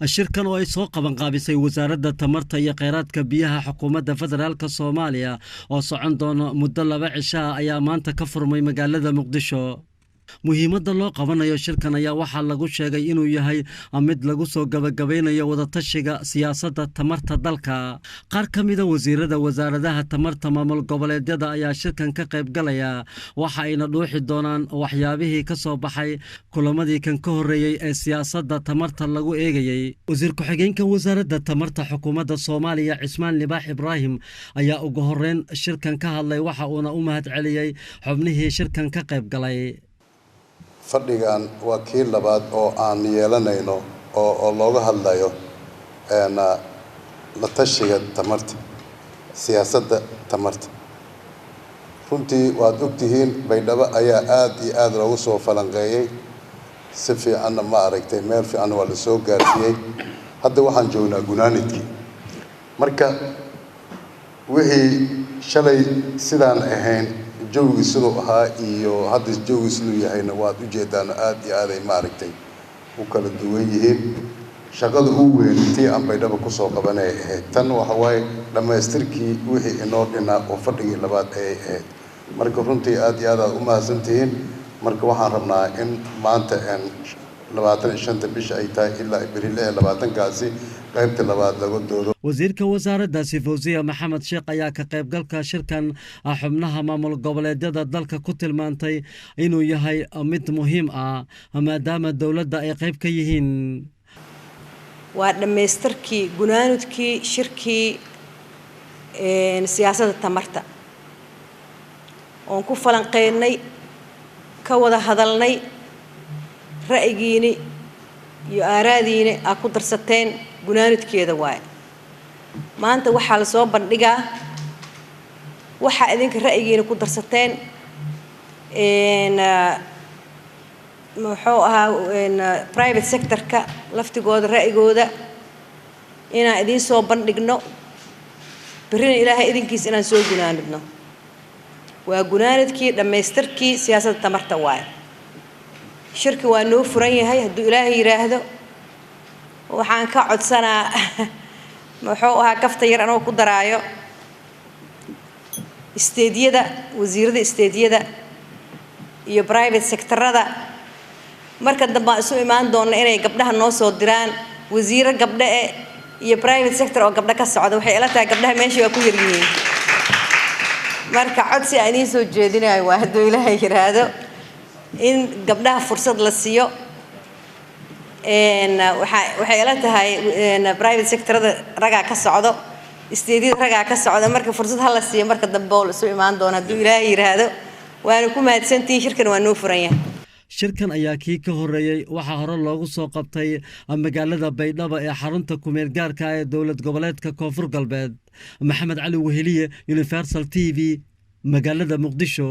shirkan oo ay soo qaban qaabisay wasaaradda tamarta iyo kheyraadka biyaha xukuumadda federaalka Soomaaliya oo socon doona muddo 2 cisho ah ayaa maanta ka furmay magaalada Muqdisho. muhiimadda loo qabanayo shirkan ayaa waxaa lagu sheegay inuu yahay mid lagu soo gabagabeynayo wada tashiga siyaasadda tamarta dalka. qaar ka mid ah wasiirada wasaaradaha tamarta maamul goboleedyada ayaa shirkan ka qayb galaya waxa ayna dhuuxi doonaan waxyaabihii ka soo baxay kulamadii kan ka horeeyay ee siyaasadda tamarta lagu eegayay. wasiir ku-xigeenka wasaaradda tamarta xukuumadda Soomaaliya Cismaan Libaax Ibraahim ayaa ugu horeyn shirkan ka hadlay waxa uuna u mahad celiyay xubnihii shirkan ka qayb galay. fadhigan waa kii labaad oo aan yeelanayno oo looga hadlayo la tashiga tamarta siyaasadda tamarta. runtii waad ogtihiin baydhabo ayaa aad iyo aad loogu soo falanqeeyay si fiicanna ma aragtay meel fiican waa la soo gaarsiiyay. hadda waxaan joognaa gunaanidkii marka wixii shalay sidaan ahayn joogi sidoo ahaa iyo hadda joogi sidoo yahayna waad u jeedaan aad iyo aad ay ma aragtay u kala duwan yihiin. shaqada ugu weyn tii aan baydhabo ku soo qabanay ahayd tan waxa waaye dhamaystirkii wixii inoo dhinaa oo fadhigii labaad ay ahayd. marka runtii aad iyo aad u mahadsantihiin. marka waxaan rabnaa in maanta 25 bisha ay tahay ilaa Abriil 20kaasi qaybta labaad lagu doodo. wasiirka wasaaradda Fawziya Maxamed Sheekh ayaa ka qaybgalka shirkan xubnaha maamul goboleedyada dalka ku tilmaantay inuu yahay mid muhiim ah maadaama dawladda ay qayb ka yihiin. waa dhamaystirkii gunaanudkii shirkii siyaasadda tamarta oon ku falanqeynay ka wada hadalnay ra'yigiina iyo aaraadiina aad ku darsateen gunaanudkeeda waay. maanta waxaa la soo bandhigaa waxa idinka ra'yigiina ku darsateen muxuu ahaa private sector-ka laftigooda ra'yigooda inaan idiin soo bandhigno berrina ilaahay idinkiisa inaan soo gunaanudno. waa gunaanudkii dhamaystirkii siyaasadda tamarta waay. shirki waa noo furan yahay hadduu ilaahay yiraahdo. waxaan ka codsanaa muxuu ahaa kafta yar anoo ku daraayo isteediyada wasiirada isteediyada iyo private sector-rada marka dambe aan isu imaan doona inay gabdhaha noo soo diraan wasiiro gabdha iyo private sector oo gabdha ka socda. waxay ila tahay gabdhaha meesha waa ku yar yihiin. marka codsi aan idiin soo jeedinayo waa hadduu ilaahay yiraahdo in gabdhaha fursad la siiyo. waxay ila tahay private sector-rada ragaa ka socdo isteediyada ragaa ka socdo marka fursad ha la siiyo marka dambe oo la isu imaan doona hadduu ilaahay yiraahdo. waana ku mahadsantihiin. shirkan waa noo furan yahay. shirkan ayaa kii ka horeeyay waxaa hore loogu soo qabtay magaalada Baydhabo ee xarunta kumeel gaarka ee dowlad goboleedka Koonfur Galbeed. Maxamed Cali Weheliye, Universal TV, magaalada Muqdisho.